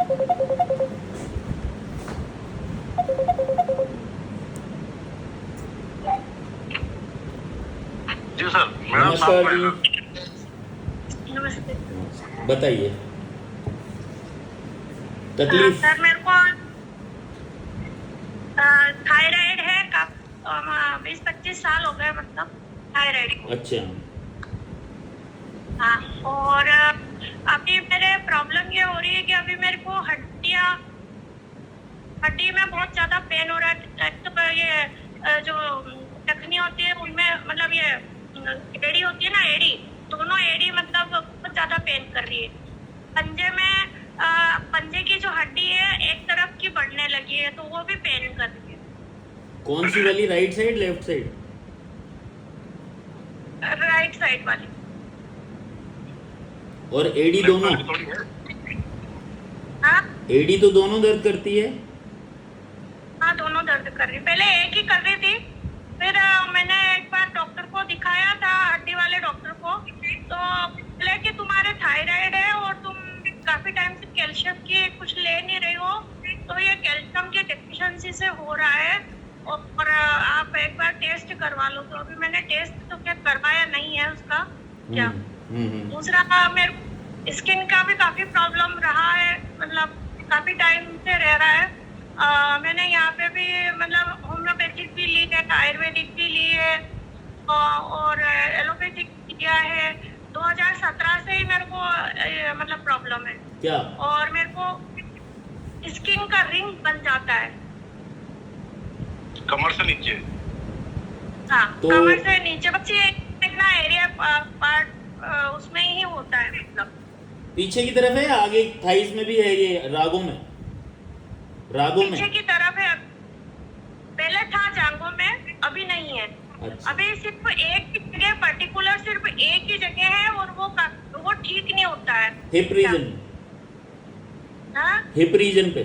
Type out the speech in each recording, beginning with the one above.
जी sir, नमस्कार जी, नमस्ते बताइए तकलीफ। सर। मेरे को थायराइड है। 20-25 साल हो गए मतलब थायराइड को। अच्छा, हाँ, और अभी मेरे प्रॉब्लम ये हो रही है कि अभी मेरे को हड्डी में बहुत ज्यादा पेन हो रहा है। तो ये जो टखनी होती है उनमें मतलब ये एड़ी होती है ना, एड़ी, दोनों एड़ी मतलब बहुत ज्यादा पेन कर रही है। पंजे की जो हड्डी है एक तरफ की बढ़ने लगी है, तो वो भी पेन कर रही है। कौन सी वाली, right side left side? Right side वाली। और एडी दोनों? हाँ एडी तो दोनों दर्द करती है? हाँ, दोनों दर्द कर रही। पहले एक ही कर रही थी, फिर मैंने एक बार डॉक्टर को दिखाया था, हड्डी वाले डॉक्टर को। तो बोले कि तुम्हारे थायराइड है और तुम काफी टाइम से कैल्शियम की कुछ ले नहीं रही हो, तो ये कैल्शियम की डेफिशिएंसी से हो रहा है, और आप एक बार टेस्ट करवा लो। तो अभी मैंने टेस्ट तो क्या करवाया नहीं है उसका क्या। दूसरा, मेरे स्किन का भी काफी प्रॉब्लम रहा है, मतलब काफी टाइम से रह रहा है। मैंने यहाँ पे भी मतलब होम्योपैथिक भी ली है, आयुर्वेदिक भी ली है, और एलोपैथिक किया है। 2017 से ही मेरे को मतलब प्रॉब्लम है क्या? और मेरे को स्किन का रिंग बन जाता है कमर से नीचे। हाँ, तो कमर से नीचे बस ये इतना एरिया पार्ट उसमें ही होता है, मतलब पीछे की तरफ है या आगे थाइस में भी है? ये रागों में पीछे की तरफ है। पहले था जांघों में, अभी नहीं है। अच्छा, अभी सिर्फ एक ही जगह, पर्टिकुलर सिर्फ एक ही जगह है, और वो ठीक नहीं होता है। Hip region? हाँ? हिप रीजन पे,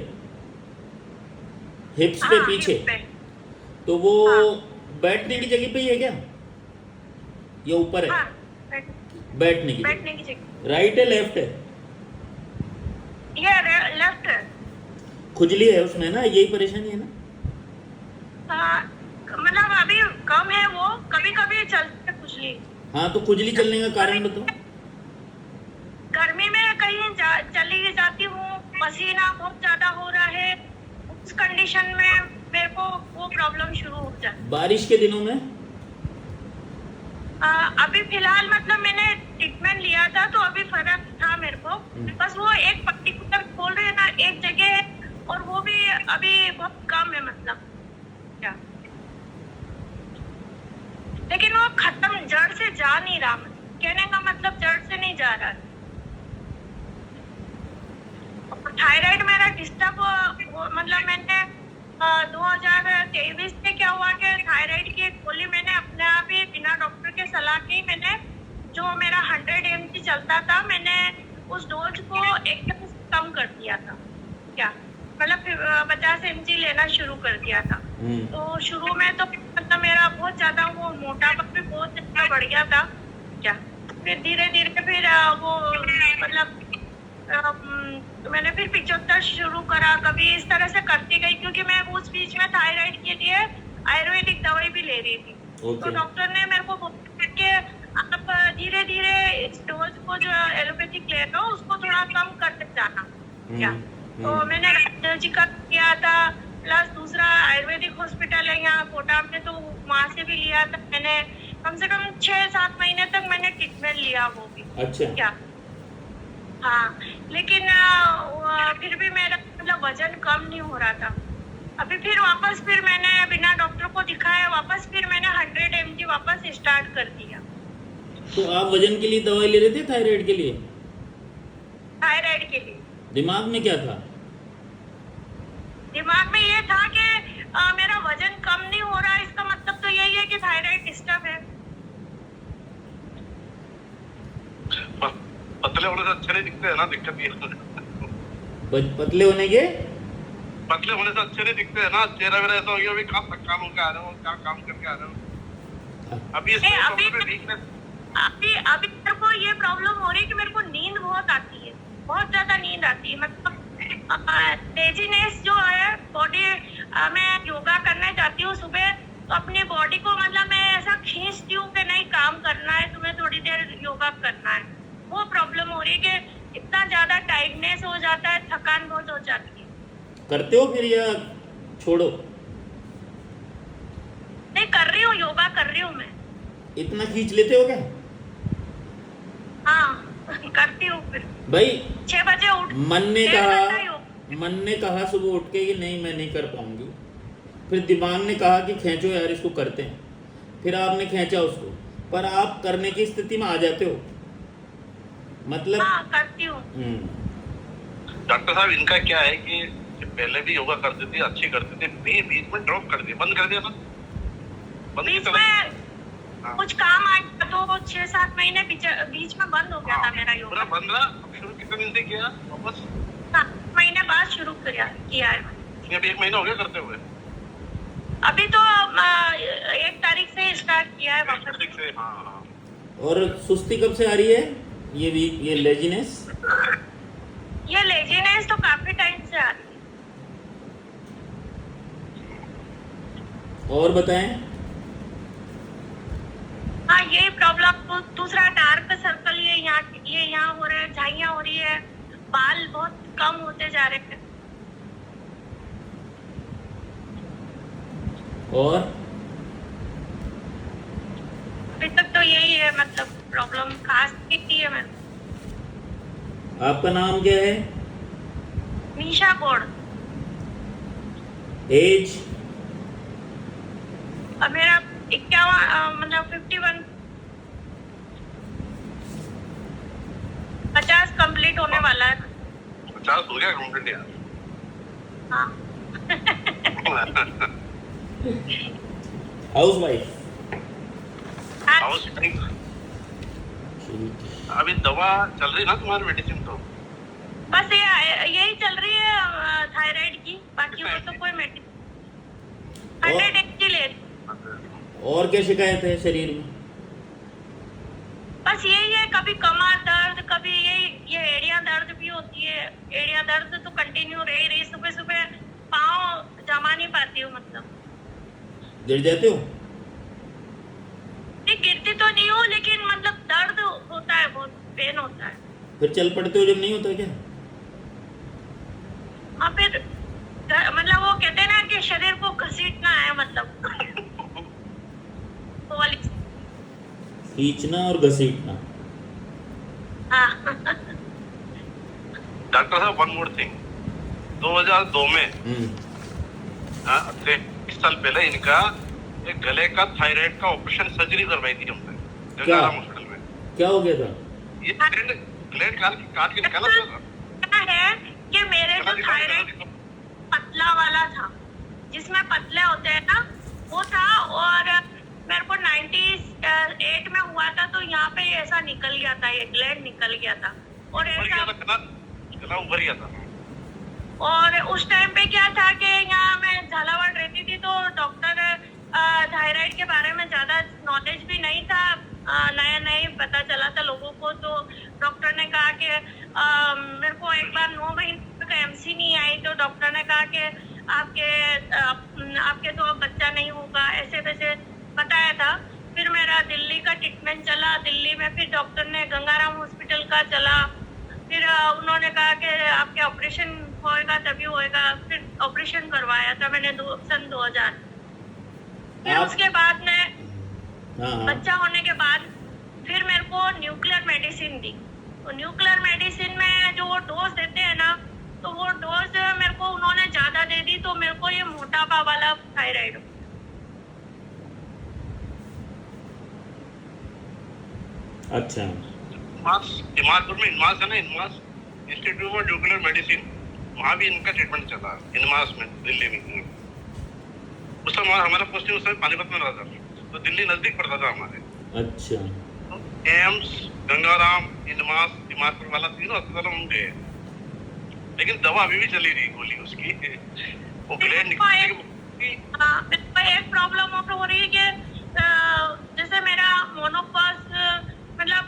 हिप्स पे हाँ, पीछे? हिप पे। तो वो हाँ। बैठने की जगह पे ही है क्या, या ऊपर है? हाँ, बैठने की बैठने की जगह। जगह। राइट है लेफ्ट है? ये लेफ्ट है। खुजली है उसमें ना, यही परेशानी है ना? मतलब अभी कम है, वो कभी कभी चलती है खुजली। हाँ, तो खुजली चलने का कारण बताओ। गर्मी में कहीं चली जाती हूँ, पसीना बहुत ज्यादा हो रहा है, उस कंडीशन में मेरे को वो प्रॉब्लम शुरू हो जाती है। बारिश के दिनों में? अभी फिलहाल मतलब मैंने ट्रीटमेंट लिया था, तो अभी फर्क था मेरे को। बस वो एक पर्टिकुलर बोल रहे हैं ना, एक जगह है, और वो भी अभी बहुत कम है, मतलब क्या। लेकिन वो खत्म जड़ से जा नहीं रहा, कहने का मतलब जड़ से नहीं जा रहा। थायराइड मेरा डिस्टर्ब मतलब मैंने 2023 में क्या हुआ कि थायराइड की एक गोली मैंने अपने आप ही बिना डॉक्टर के सलाह की, मैंने जो मेरा 100 mg चलता था, मैंने उस डोज को एकदम कम कर दिया था क्या, मतलब 50 mg लेना शुरू कर दिया था। तो शुरू में तो मतलब मेरा बहुत ज्यादा वो मोटापा भी बहुत ज्यादा बढ़ गया था क्या। फिर धीरे धीरे फिर वो मतलब मैंने फिर 75 शुरू करा, कभी इस तरह से करती गई, क्योंकि मैं उस बीच में थायराइड के लिए आयुर्वेदिक दवाई भी ले रही थी। तो डॉक्टर ने मेरे को बोला कि आप धीरे धीरे इस डोज को जो एलोपैथिक ले रहे हो उसको थोड़ा कम करते जाना क्या। तो मैंने एलर्जी का किया था, प्लस दूसरा आयुर्वेदिक हॉस्पिटल है यहाँ कोटा में, तो वहाँ से भी लिया था मैंने। कम से कम 6-7 महीने तक मैंने ट्रीटमेंट लिया, वो भी अच्छा क्या। हाँ, लेकिन फिर भी मेरा मतलब वजन कम नहीं हो रहा था। अभी फिर वापस फिर मैंने बिना डॉक्टर को दिखाया, वापस फिर मैंने 100 mg वापस स्टार्ट कर दिया। तो आप वजन के लिए दवाई ले रहे थे थायराइड के लिए? थायराइड के लिए दिमाग में क्या था? दिमाग में ये था कि मेरा वजन कम नहीं हो रहा, इसका मतलब तो यही है कि थायराइड डिस्टर्ब है। पतले होने से अच्छे नहीं दिखते है ना, दिक्कत ये पतले होने के? पतले होने से अच्छे नहीं दिखते है ना, चेहरा मेरा ऐसा हो गया अभी कहाँ थकान होकर आ रहे हो, क्या काम करके आ रहे हो। अभी मेरे को ये प्रॉब्लम हो रही है कि मेरे को नींद बहुत आती है, बहुत ज्यादा नींद आती है, मतलब लेजीनेस जो है बॉडी, मैं योगा करने जाती हूँ सुबह तो अपनी बॉडी को मतलब मैं ऐसा खींचती हूँ कि नहीं काम करना है, तुम्हें थोड़ी देर योगा करना है। वो प्रॉब्लम हो रही है कि इतना ज्यादा टाइटनेस हो जाता है, थकान बहुत हो जाती है। करते हो फिर या छोड़ो? नहीं कर रही हूँ, योगा कर रही हूँ मैं। इतना खींच लेते हो क्या? हाँ करती हूँ। फिर भाई 6 बजे उठ, मन ने 1.5 कहा घंटा योग। मन ने कहा सुबह उठ के कि नहीं मैं नहीं कर पाऊंगी, फिर दिमाग ने कहा कि खींचो यार इसको करते हैं, फिर आपने खींचा उसको, पर आप करने की स्थिति में आ जाते हो मतलब। हाँ करती हूँ। डॉक्टर साहब इनका क्या है कि पहले भी योगा करते थे, अच्छी करते थे, बीच में ड्रॉप कर दिया, बंद कर दिया ना, बंद की बीच तरह। में हाँ। कुछ काम आया तो 6-7 महीने बीच में बंद हो गया था मेरा पूरा योगा। बंद रहा। अब शुरू कितने दिन से किया वापस? 7 महीने बाद शुरू किया है। नहीं, अभी 1 महीना हो गया करते हुए। अभी तो 1 तारीख से स्टार्ट किया है वापस। ठीक से, हाँ। और सुस्ती कब से आ रही है? ये लेजीनेस? ये लेजीनेस तो काफी टाइम से आ रही है। और बताएं। हाँ यही प्रॉब्लम। दूसरा डार्क सर्कल ये यहाँ हो रहा है, झाइयाँ हो रही है, बाल बहुत कम होते जा रहे हैं। और अभी तक तो यही है, मतलब प्रॉब्लम खास नहीं है। मैं आपका नाम क्या है? निशा गौड़। एज? अब मेरा 51, मतलब 51, 50 कंप्लीट होने वाला है। 50 हो गया कंप्लीट यार। हाँ हाउस वाइफ? House wife. अभी दवा चल रही ना तुम्हारी, मेडिसिन तो? बस यही चल रही है थायराइड की, बाकी वो तो कोई मेडिसिन 100 की ले रही। और क्या शिकायत है शरीर में? बस यही है, कभी कमर दर्द, कभी ये एड़ियां दर्द भी होती है। एड़ियां दर्द तो कंटिन्यू रही सुबह सुबह पाँव जमा नहीं पाती हूँ, मतलब गिर जाते हो? नहीं गिरती तो नहीं हूँ, लेकिन मतलब दर्द होता है, बहुत पेन होता है। फिर चल पड़ते हो जब नहीं होता क्या? हाँ फिर मतलब वो कहते हैं ना कि शरीर को घसीटना है, मतलब वो वाली। खींचना और घसीटना। हाँ डॉक्टर साहब वन मोर थिंग, 2002 में 23 साल पहले इनका एक गले का थायराइड का ऑपरेशन सर्जरी करवाई थी हमने गंगाराम हॉस्पिटल में। क्या हो गया था? ये ग्लैंड काट के निकाला था। क्या है कि मेरे जो थायराइड पतला वाला था, जिसमें पतले होते हैं ना, वो था। और मेरे को 98 में हुआ था, तो यहाँ पे ऐसा निकल गया था, ये ग्लैंड निकल गया था। और ऐसा गला उभर गया था। और उस टाइम पे क्या था कि यहाँ मैं झालावाड़ रहती थी, तो डॉक्टर थायराइड के बारे में ज्यादा नॉलेज भी नहीं था, नया नया पता चला था लोगों को। तो डॉक्टर ने कहा कि मेरे को एक बार 9 महीने का एमसी नहीं आई, तो डॉक्टर ने कहा कि आपके तो अब बच्चा नहीं होगा, ऐसे वैसे बताया था। फिर मेरा दिल्ली का ट्रीटमेंट चला, दिल्ली में फिर डॉक्टर ने गंगाराम हॉस्पिटल का चला। फिर उन्होंने कहा कि आपके ऑपरेशन होएगा तभी होएगा। फिर ऑपरेशन करवाया था मैंने सन 2000। फिर उसके बाद में बच्चा होने के बाद फिर मेरे को न्यूक्लियर मेडिसिन दी। तो न्यूक्लियर मेडिसिन में जो वो डोज देते हैं ना, तो वो डोज मेरे को उन्होंने ज्यादा दे दी, तो मेरे को ये मोटापा वाला थायराइड। अच्छा। इनमास में, इनमास है ना, INMAS institute of nuclear medicine, वहाँ भी इनका ट्रीटमेंट चला इनमास में, दिल्ली में। उस समय हमारा पोस्टिंग उस समय पानीपत में रहा था, तो दिल्ली नजदीक पड़ता था हमारे। अच्छा। तो एम्स, गंगाराम, इनमास, दिमागपुर वाला तीनों अस्पतालों में गए, लेकिन दवा अभी भी चली रही गोली उसकी। वो ग्लैंड निकलने एक प्रॉब्लम हो रही है कि जैसे मेरा मोनोपॉज मतलब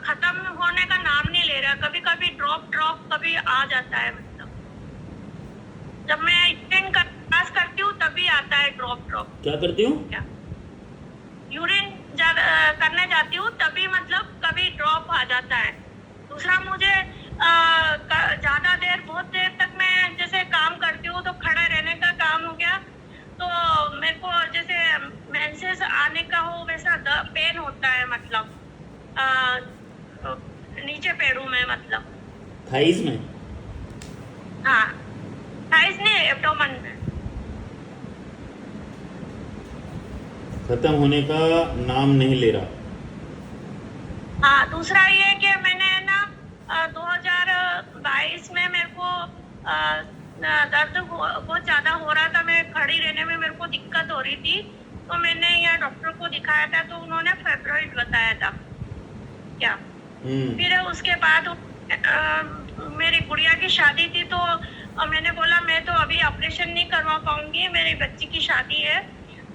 खत्म होने का नाम नहीं ले रहा, कभी कभी ड्रॉप कभी आ जाता है, मतलब जब मैं यूरिन पास करती हूँ तभी आता है ड्रॉप। क्या करती हूँ? क्या यूरिन करने जाती हूँ तभी मतलब कभी ड्रॉप आ जाता है। दूसरा मुझे ज्यादा देर, बहुत देर तक मैं जैसे काम करती हूँ तो खड़ा रहने का काम हो गया, तो मेरे को जैसे मेंसेस आने का हो वैसा पेन होता है, मतलब नीचे पैरों में, मतलब थाइज में? हाँ, थाइस नहीं, एब्डोमेन में। खत्म होने का नाम नहीं ले रहा। हाँ, दूसरा ये कि मैंने ना 2022 में मेरे को दर्द बहुत ज्यादा हो रहा था, मैं खड़ी रहने में मेरे को दिक्कत हो रही थी, तो मैंने यहाँ डॉक्टर को दिखाया था, तो उन्होंने फाइब्रॉइड बताया था क्या। फिर उसके बाद मेरी गुड़िया की शादी थी, तो मैंने बोला मैं तो अभी ऑपरेशन नहीं करवा पाऊंगी, मेरी बच्ची की शादी है,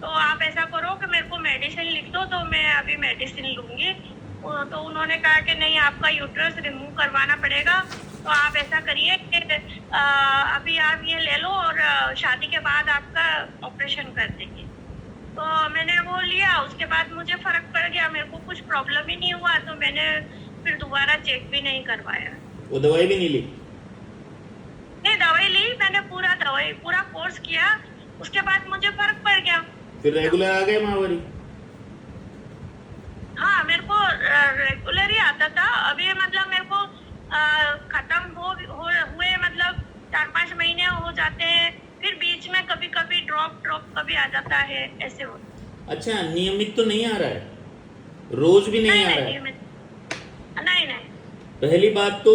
तो आप ऐसा करो कि मेरे को मेडिसिन लिख दो, तो मैं अभी मेडिसिन लूंगी। तो उन्होंने कहा कि नहीं, आपका यूट्रस रिमूव करवाना पड़ेगा, तो आप ऐसा करिए कि अभी आप ये ले लो और शादी के बाद आपका ऑपरेशन कर देंगे। तो मैंने वो लिया, उसके बाद मुझे फर्क पड़ गया, मेरे को कुछ प्रॉब्लम ही नहीं हुआ, तो मैंने फिर दोबारा चेक भी नहीं करवाया। वो दवाई भी नहीं ली? नहीं, दवाई ली मैंने, पूरा कोर्स किया, उसके बाद मुझे फर्क पड़ गया। फिर रेगुलर आ गए माहवारी? हाँ, मेरे को रेगुलर ही आता था। अभी मतलब मेरे को खत्म हुए मतलब 4-5 महीने हो जाते हैं, फिर बीच में कभी कभी ड्रॉप कभी आ जाता है, ऐसे होता। अच्छा, नियमित तो नहीं आ रहा है? रोज भी नहीं आ रहा है? नहीं। पहली बात तो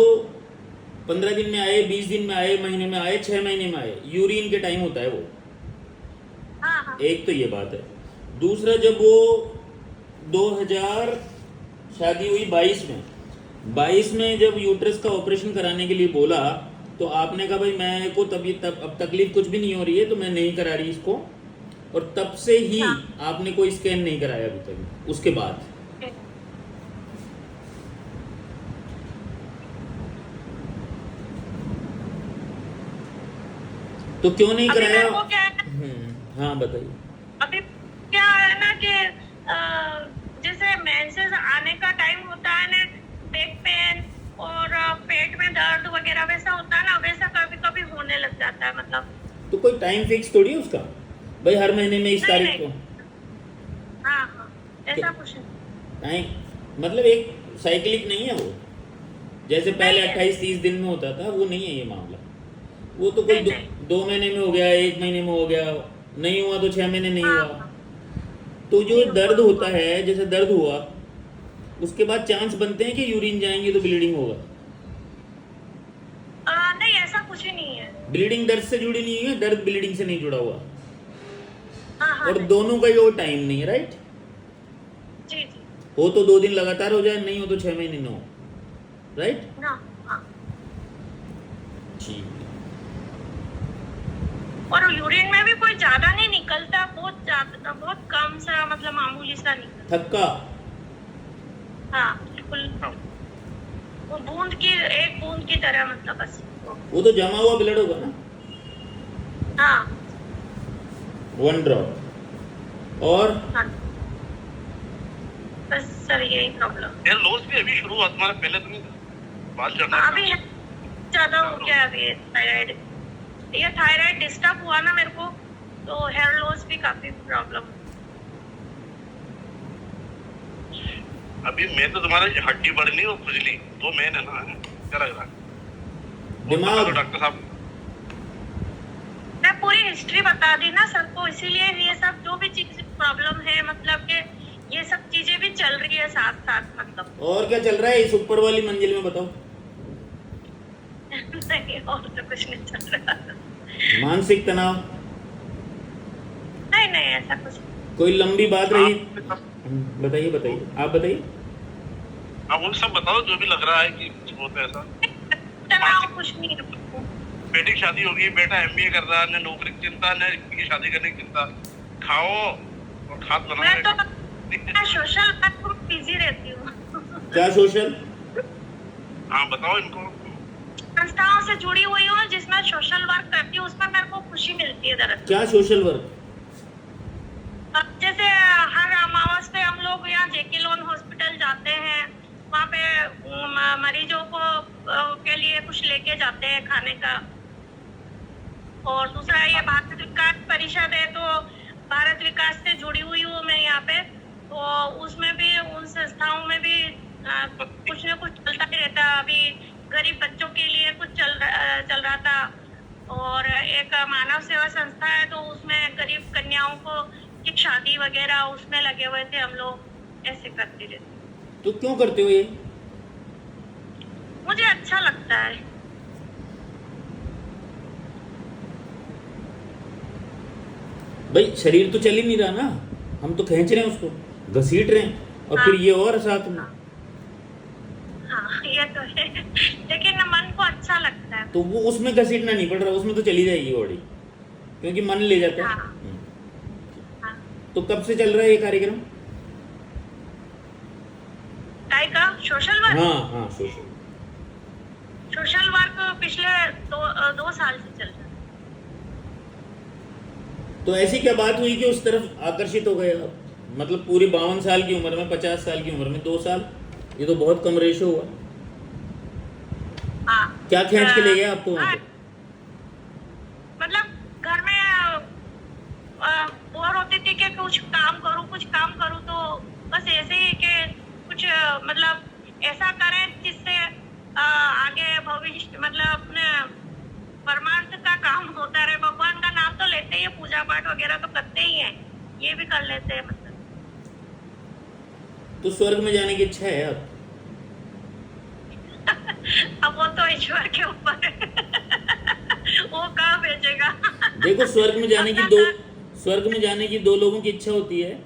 15 दिन में आए, 20 दिन में आए, महीने में आए, 6 महीने में आए, यूरिन के टाइम होता है वो। हाँ। एक तो ये बात है। दूसरा, जब वो 2000 शादी हुई 22 में जब यूट्रस का ऑपरेशन कराने के लिए बोला, तो आपने कहा भाई मैं को अब तकलीफ कुछ भी नहीं हो रही है, तो मैं नहीं करा रही इसको, और तब से ही आपने कोई स्कैन नहीं कराया अभी तक उसके बाद? तो क्यों नहीं कराया? हाँ बताइए। अभी क्या है ना कि जैसे मेंसेस आने का टाइम होता है ना, बैक पेन और पेट में दर्द वगैरह वैसा होता है ना, वैसा कभी कभी होने लग जाता है, मतलब। तो कोई टाइम फिक्स थोड़ी है उसका, भाई हर महीने में इस तारीख को? हाँ, ऐसा कुछ नहीं, मतलब एक साइक्लिक नहीं है वो, जैसे पहले 28-30 दिन में होता था, वो नहीं है ये मामला। वो तो कोई 2 महीने में हो गया, 1 महीने में हो गया, नहीं हुआ तो 6 महीने नहीं हुआ। तो जो दर्द होता है, जैसे दर्द हुआ उसके बाद चांस बनते हैं कि यूरिन जाएंगे तो ब्लीडिंग होगा? नहीं, ऐसा कुछ ही नहीं है। ब्लीडिंग दर्द से जुड़ी नहीं है, दर्द ब्लीडिंग से नहीं जुड़ा हुआ। हाँ, और दोनों का वो टाइम नहीं है, राइट? जी। हो तो 2 दिन लगातार हो जाए, नहीं हो तो 6 महीने न हो, राइट? हाँ। ठीक। और यूरिन में भी कोई ज्यादा नहीं निकलता, बहुत कम सा, मतलब मामूली सा निकलता। थक्का? हाँ, बिल्कुल। वो एक बूंद की तरह, मतलब बस। वो तो जमा हुआ ब्लड होगा ना? हाँ। 1 ड्रॉप। और हाँ, बस सर यही प्रॉब्लम। हेयर लॉस भी अभी शुरू हुआ तुम्हारा, पहले तो नहीं था? बाल झड़ना अभी ज्यादा हो गया अभी थायराइड। ये थायराइड डिस्टर्ब हुआ ना मेरे को, तो हेयर लॉस भी काफी प्रॉब्लम। अभी मैं तो तुम्हारा हड्डी बढ़नी और खुजली तो मेन है ना, क्या लग रहा है? दिमाग? तो डॉक्टर साहब मैं पूरी हिस्ट्री बता दी ना सर को, इसीलिए ये सब जो भी चीज प्रॉब्लम है, मतलब कि ये सब चीजें भी चल रही है साथ साथ, मतलब। और क्या चल रहा है इस ऊपर वाली मंजिल में, बताओ? नहीं, और तो कुछ नहीं चल रहा। मानसिक तनाव? नहीं, ऐसा कुछ। कोई लंबी बात रही? बताइए, आप बताइए। आप वो सब बताओ जो भी लग रहा है कि कुछ होता है ऐसा। तनाव कुछ नहीं। बेटी की शादी होगी, बेटा MBA कर रहा है, न नौकरी की चिंता, न की शादी करने की चिंता। खाओ और खाद बनाओ। मैं तो सोशल वर्क में बिजी रहती हूँ। क्या सोशल? हाँ बताओ इनको। संस्थाओं से जुड़ी हुई हूँ जिसमें सोशल वर्क करती हूँ, उसमें मेरे को रहती है दरअसल। क्या सोशल वर्क? अब जैसे हर अमावस पे हम लोग यहाँ जेके लोन हॉस्पिटल जाते हैं, वहाँ पे मरीजों को के लिए कुछ लेके जाते हैं खाने का। और दूसरा ये भारत विकास परिषद है, तो भारत विकास से जुड़ी हुई हूँ मैं यहाँ पे, तो उसमें भी उन संस्थाओं में भी कुछ न कुछ चलता ही रहता है। अभी गरीब बच्चों के लिए कुछ चल रहा था, और एक मानव सेवा संस्था है, तो उसमें गरीब कन्याओं को की शादी वगैरह उसमें लगे हुए थे हम लोग, ऐसे करते रहते। तो क्यों करते हो ये? मुझे अच्छा लगता है। भाई शरीर तो चल ही नहीं रहा ना, हम तो खींच रहे हैं उसको, घसीट रहे हैं, और हाँ। फिर ये और साथ में। हाँ ये तो है, लेकिन मन को अच्छा लगता है। तो वो उसमें घसीटना नहीं पड़ रहा, उसमें तो चली जाएगी बॉडी, क्योंकि मन ले जाता है। हाँ। हाँ। तो कब से चल रहा है ये कार्यक्रम? काय का सोशल वर्क? हाँ हाँ, सोशल। सोशल वर्क पिछले दो साल से चल रहा है। तो ऐसी क्या बात हुई कि उस तरफ आकर्षित हो गए आप? मतलब पूरी 52 साल की उम्र में, 50 साल की उम्र में 2 साल, ये तो बहुत कम रेशो हुआ। हाँ। क्या खींच के ले गया आपको वहाँ पे? मतलब घर में बोर होती थी कि कुछ काम करूँ, तो बस ऐसे ही कि कुछ मतलब ऐसा करें जिससे आगे भविष्य मतलब अपने परमार्थ का काम होता रहे। भगवान का नाम तो लेते ही है, पूजा पाठ वगैरह तो करते ही हैं, ये भी कर लेते हैं मतलब। तो स्वर्ग में जाने की इच्छा है आप? अब वो तो ईश्वर के ऊपर है, वो कहाँ भेजेगा। देखो, स्वर्ग में जाने की दो लोगों की इच्छा होती है।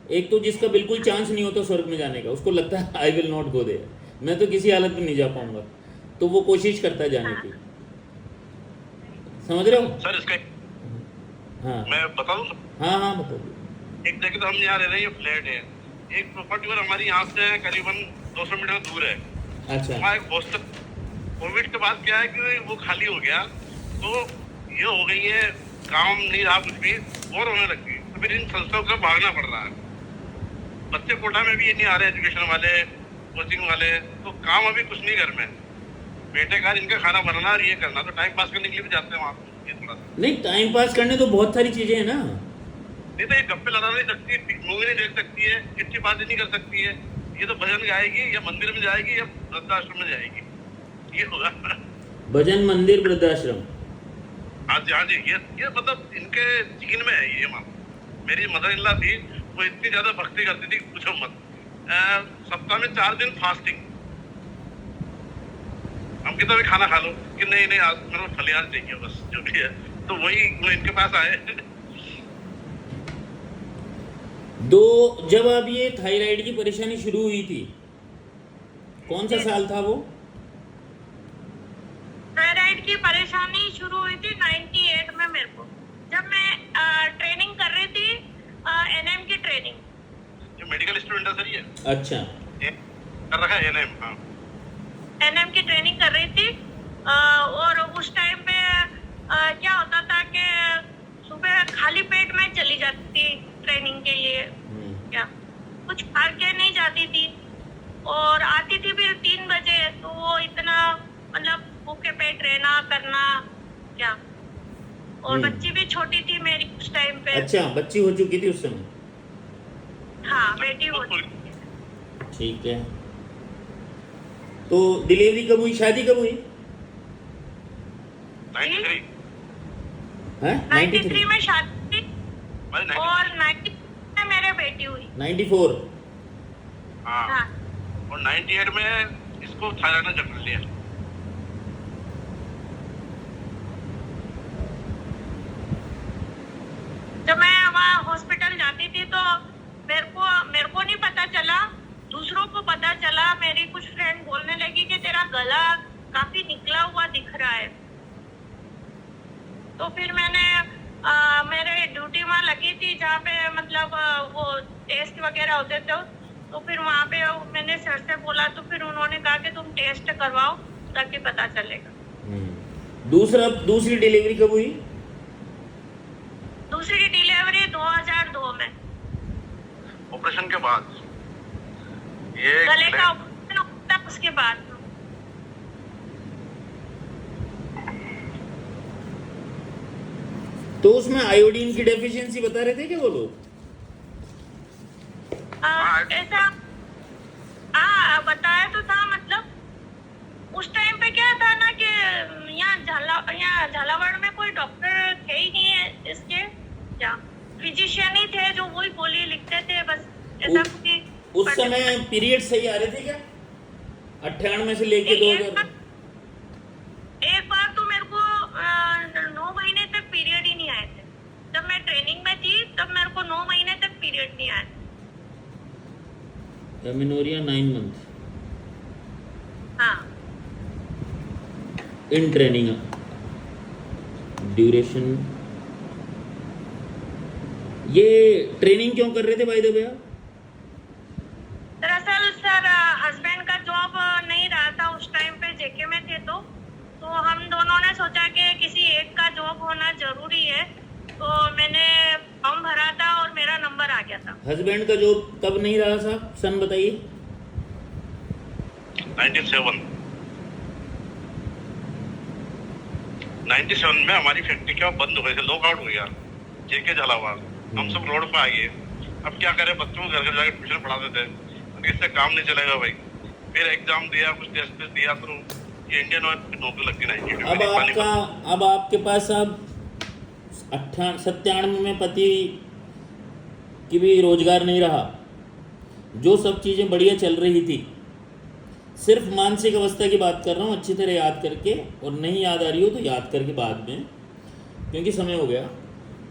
एक तो जिसका बिल्कुल चांस नहीं होता स्वर्ग में जाने का, उसको लगता है I will not go there, मैं तो किसी हालत में नहीं जा पाऊंगा, तो वो कोशिश करता है जाने की। समझ रहे हो सर? इसका हाँ मैं बताऊं? हाँ बताइए। एक जगह तो हम यहाँ रह रहे हैं, ये फ्लैट है, एक प्रॉपर्टी और हमारी यहाँ से करीबन 200 मीटर दूर है। अच्छा। वहाँ एक हॉस्टल, कोविड के बाद क्या है कि वो खाली हो गया, तो ये हो गई है, काम नहीं रहा कुछ भी, और होने लगी, तो फिर इन संस्थाओं को भागना पड़ रहा है। बच्चे कोटा में भी ये नहीं आ रहे, एजुकेशन वाले, कोचिंग वाले, तो काम अभी कुछ नहीं घर में, बेटे का इनका खाना बनाना और ये करना, तो टाइम पास करने के लिए भी जाते हैं वहाँ पे। थोड़ा सा नहीं, टाइम पास करने तो बहुत सारी चीजें हैं ना। नहीं तो ये गप्पे लड़ा नहीं सकती, मूवी नहीं देख सकती है, कितनी बातें नहीं कर सकती है, ये तो भजन गाएगी या मंदिर में जाएगी या वृद्धाश्रम में जाएगी, ये होगा। भजन मंदिर वृद्धाश्रम। हाँ जी, ये मतलब इनके जीन में है ये। मेरी मदर इन लॉ थी, वो इतनी ज्यादा भक्ति करती थी, पूछो मत। सप्ताह में 4 दिन फास्टिंग। हम कहते भी खाना खा लो, कि नहीं आज मेरे को फलियान चाहिए बस, जो भी है, तो वही वो इनके पास आए। जब अब ये थायराइड की परेशानी शुरू हुई थी, कौन सा साल था वो? थायराइड की परेशानी शुरू हुई थी 98 में मेरे को, जब मैं ट्रेनिंग कर रही थी, एनएम की ट्रेनिंग। ये मेडिकल स्टूडेंट है सर ये? अच्छा। कर रखा है एनएम। हाँ, एनएम की ट्रेनिंग कर रही थी, और उस टाइम पे क्या होता था कि सुबह खाली पेट में चली जाती थी ट्रेनिंग के लिए, क्या कुछ खा के नहीं जाती थी, और आती थी फिर 3 बजे, तो वो इतना मतलब भूखे पेट रहना करना क्या। और बच्ची भी छोटी थी मेरी उस टाइम पे। अच्छा, बच्ची हो चुकी थी उस समय? हाँ, बेटी हो चुकी थी। ठीक है। तो डिलीवरी कब हुई, शादी कब हुई? 93 हैं? 93 में शादी थी, भाई, 93 और 90 में मेरे बेटी हुई। 94। हाँ, हाँ। और 98 में इसको थायराइड ने जकड़ लिया। जब मैं वहाँ हॉस्पिटल जाती थी तो मेरे को नहीं पता चला, दूसरों को पता चला। मेरी कुछ फ्रेंड बोलने लगी कि तेरा गला काफी निकला हुआ दिख रहा है। तो फिर मैंने मेरे ड्यूटी वहाँ लगी थी जहाँ पे मतलब वो टेस्ट वगैरह होते थे, तो फिर वहाँ पे मैंने सर से बोला, तो फिर उन्होंने कहा कि तुम टेस्ट करवाओ ताकि पता चलेगा। दूसरी डिलीवरी कब हुई? ऑपरेशन के बाद ये गले का ऑपरेशन होता है उसके बाद। तो उसमें आयोडीन की डेफिशिएंसी बता रहे थे क्या वो लोग? ऐसा बताया तो था, मतलब उस टाइम पे क्या था ना कि यहाँ झालावाड़ में कोई डॉक्टर थे ही नहीं है इसके, या फिजिशियन ही थे जो वही गोली लिखते थे बस, ऐसा कुछ। उस समय पीरियड सही आ रहे थे क्या 98 से लेके 2000? एक बार तो मेरे को 9 महीने तक पीरियड ही नहीं आए थे। जब मैं ट्रेनिंग में थी तब मेरे को 9 महीने तक पीरियड नहीं आए। एमिनोरिया 9 मंथ हाँ, इन ट्रेनिंग ड्यूरेशन। ये ट्रेनिंग क्यों कर रहे थे भाई भैया? दरअसल सर हस्बैंड का जॉब नहीं रहा था उस टाइम पे, जेके में थे तो हम दोनों ने सोचा कि किसी एक का जॉब होना जरूरी है, तो मैंने फॉर्म भरा था और मेरा नंबर आ गया था। हस्बैंड का जॉब कब नहीं रहा साहब, सन बताइए? 97 में हमारी फैक्ट्री क्या बंद हो गई थी, लॉकआउट हो गया जेके झालावाड़। हम सब रोड पे आ गए। अब क्या करें, बच्चों को घर घर जाकर ट्यूशन पढ़ाते थे, इससे काम नहीं चलेगा भाई। फिर एग्जाम दिया, कुछ टेस्ट दिया, तो ये इंडियन ऑयल की नौकरी लगती नहीं। अब आपके पास अब 97 में पति की भी रोजगार नहीं रहा, जो सब चीज़ें बढ़िया चल रही थी। सिर्फ मानसिक अवस्था की बात कर रहा हूँ, अच्छी तरह याद करके, और नहीं याद आ रही हो तो याद करके बाद में, क्योंकि समय हो गया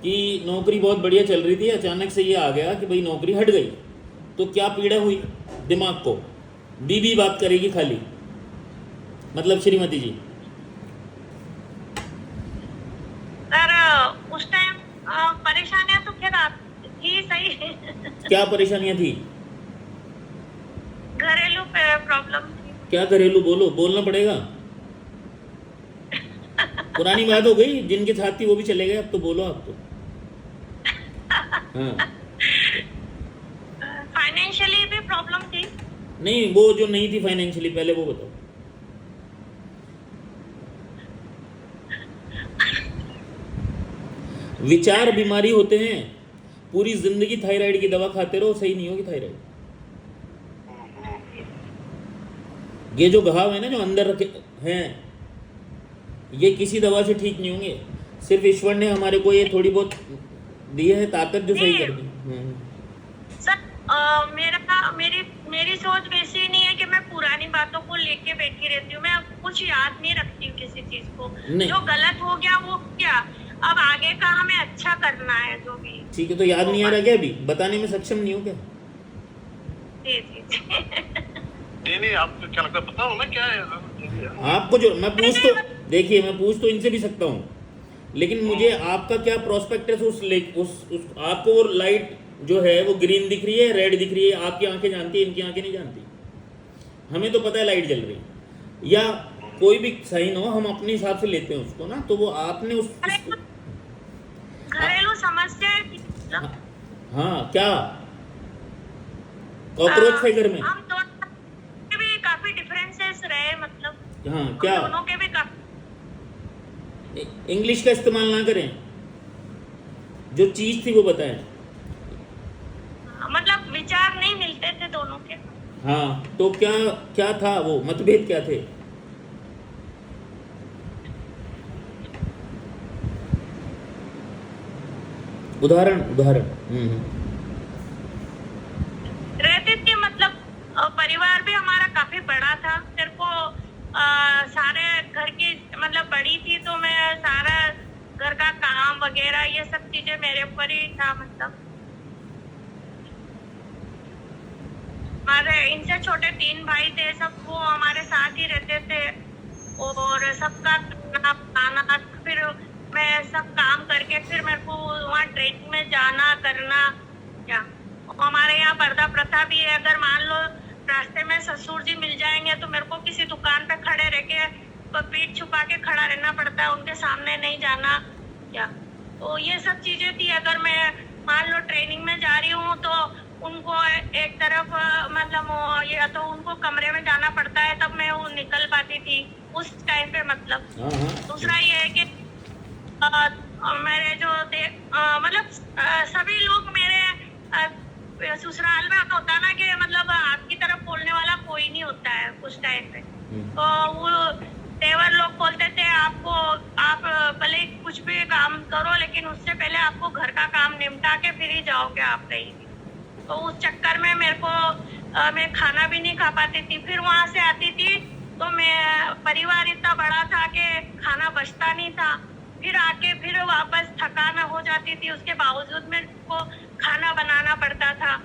कि नौकरी बहुत बढ़िया चल रही थी, अचानक से ये आ गया कि भाई नौकरी हट गई, तो क्या पीड़ा हुई दिमाग को। बीबी बात करेगी खाली, मतलब श्रीमती जी। सर उस टाइम परेशानियां तो खैर थी सही। क्या परेशानियां थी? घरेलू प्रॉब्लम थी। क्या घरेलू? बोलना पड़ेगा। पुरानी बात हो गई, जिनके साथ थी वो भी चले गए, अब तो बोलो आप तो। हाँ, फाइनेंशियली भी प्रॉब्लम थी। नहीं, वो जो नहीं थी फाइनेंशियली, पहले वो बताओ। विचार बीमारी होते हैं, पूरी जिंदगी थायराइड की दवा खाते रहो, सही नहीं होगी थायराइड। ये जो घाव है ना जो अंदर रखे हैं, ये किसी दवा से ठीक नहीं होंगे। सिर्फ ईश्वर ने हमारे को ये थोड़ी बहुत दी है ताकत जो सही कर दी। सर मेरी सोच वैसी नहीं है कि मैं पुरानी बातों को लेके बैठी रहती हूँ। मैं कुछ याद नहीं रखती हूँ किसी चीज को। जो गलत हो गया वो क्या, अब आगे का हमें अच्छा करना है जो भी। ठीक है, तो याद नहीं आ रहा क्या? अभी बताने में सक्षम नहीं हो क्या? जी नहीं, आपको क्या लगता है, पता हो ना क्या है आपको? जो मैं पूछ तो इनसे भी सकता हूँ, लेकिन मुझे आपका क्या प्रोस्पेक्टस उस आपको वो लाइट जो है वो ग्रीन दिख रही है, रेड दिख रही है, आपकी आंखें जानती है, इनकी आंखें नहीं जानती। हमें तो पता है लाइट जल रही है, या कोई भी साइन हो हम अपने हिसाब से लेते हैं उसको ना, तो वो आपने उस घरेलू समस्या। हाँ, क्या कॉकरोच है घर में? हम दोनों के भी काफी डिफरेंसेस रहे, मतलब हाँ, क्या दोनों के भी इंग्लिश का इस्तेमाल ना करें, जो चीज थी वो बताएं। मतलब विचार नहीं मिलते थे दोनों के। हाँ, तो क्या था वो मतभेद, क्या थे? उदाहरण। रहते थे, मतलब परिवार भी हमारा काफी बड़ा था। मेरे को सारे घर की मतलब बड़ी थी, तो मैं सारा घर का काम वगैरह ये सब चीजें मेरे ऊपर ही था। मतलब हमारे इनसे छोटे 3 भाई थे, सब वो हमारे साथ ही रहते थे, और सबका खाना, फिर मैं सब काम करके फिर मेरे को वहाँ ट्रेनिंग में जाना करना। क्या हमारे यहाँ पर्दा प्रथा भी है, अगर मान लो रास्ते में ससुर जी मिल जाएंगे तो मेरे को किसी दुकान पे खड़े रह के पीठ छुपा के खड़ा रहना पड़ता है, उनके सामने नहीं जाना। क्या तो ये सब चीजें थी। अगर मैं मान लो ट्रेनिंग में जा रही हूँ तो उनको एक तरफ मतलब वो या तो उनको कमरे में जाना पड़ता है, तब मैं वो निकल पाती थी उस टाइम पे मतलब। हाँ हाँ दूसरा ये है कि मेरे जो मतलब सभी लोग मेरे ससुराल में होता ना कि मतलब आपकी तरफ बोलने वाला कोई नहीं होता है उस टाइम पे। तो वो देवर लोग बोलते थे आपको, आप भले कुछ भी काम करो लेकिन उससे पहले आपको घर का काम निपटा के फिर ही जाओगे आप कहीं। तो उस चक्कर में मेरे को मैं खाना भी नहीं खा पाती थी। फिर वहां से आती थी तो मैं परिवार इतना बड़ा था कि खाना बचता नहीं था। फिर आके फिर वापस थकान हो जाती थी, उसके बावजूद मेरे को खाना बनाना पड़ता था।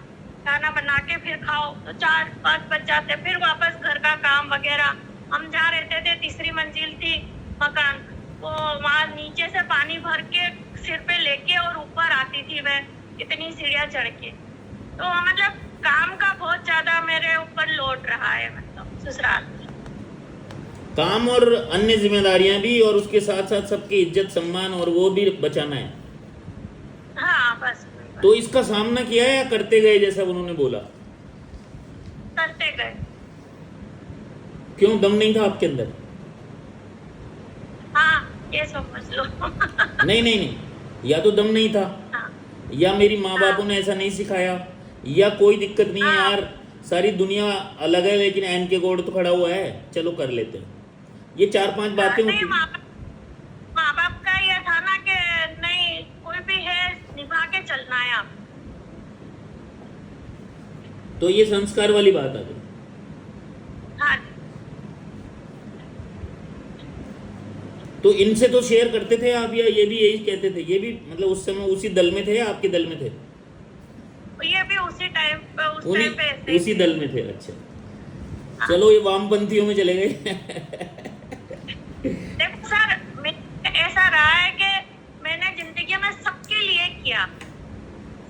खाना बना के फिर खाओ तो 4-5 बज जाते। फिर वापस घर का काम वगैरह। हम जहाँ रहते थे तीसरी मंजिल थी मकान, तो वहाँ नीचे से पानी भर के सिर पे लेके और ऊपर आती थी मैं इतनी सीढ़ियाँ चढ़ के। तो मतलब काम का बहुत ज्यादा मेरे ऊपर लोड रहा है मतलब ससुराल में। काम और अन्य जिम्मेदारियां भी, और उसके साथ साथ सबकी इज्जत सम्मान और वो भी बचाना है। हाँ बस तो इसका सामना किया है या करते गए जैसा उन्होंने बोला? करते गए। क्यों, दम नहीं था आपके अंदर? हाँ ये समझ लो। नहीं नहीं नहीं, या तो दम नहीं था, हाँ या मेरी माँ बापों ने ऐसा नहीं सिखाया, या कोई दिक्कत नहीं है यार, सारी दुनिया अलग है लेकिन एन के गोड़ तो खड़ा हुआ है, चलो कर लेते हैं। ये 4-5 बातें नहीं, होती। माँ बाप का ये था ना कि नहीं कोई भी है निभा के चलना है आप। तो ये संस्कार वाली बात आ गई। हाँ तो इनसे तो शेयर करते थे आप, या ये भी यही कहते थे? ये भी मतलब उस समय उसी दल में थे या आपके दल में थे? ये भी उसी टाइम पे ऐसे ही उसी दल में थे। अच्छा चलो, ये वामपंथियों में चले गए। देखो सर, ऐसा रहा है कि मैंने जिंदगी में सबके लिए किया,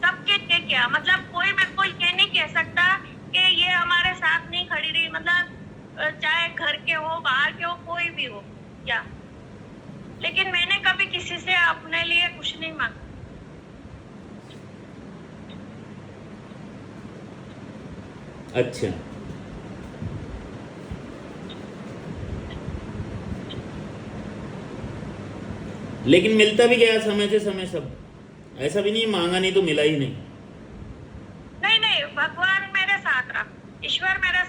सबके लिए किया। मतलब कोई मेरे को ये नहीं कह सकता कि ये हमारे साथ नहीं खड़ी रही, मतलब चाहे घर के हो बाहर के हो कोई भी हो क्या, लेकिन मैंने कभी किसी से अपने लिए कुछ नहीं मांगा। अच्छा, लेकिन मिलता भी गया समय से समय सब, ऐसा भी नहीं मांगा नहीं तो मिला ही नहीं। नहीं नहीं, भगवान मेरे साथ रहा, ईश्वर मेरे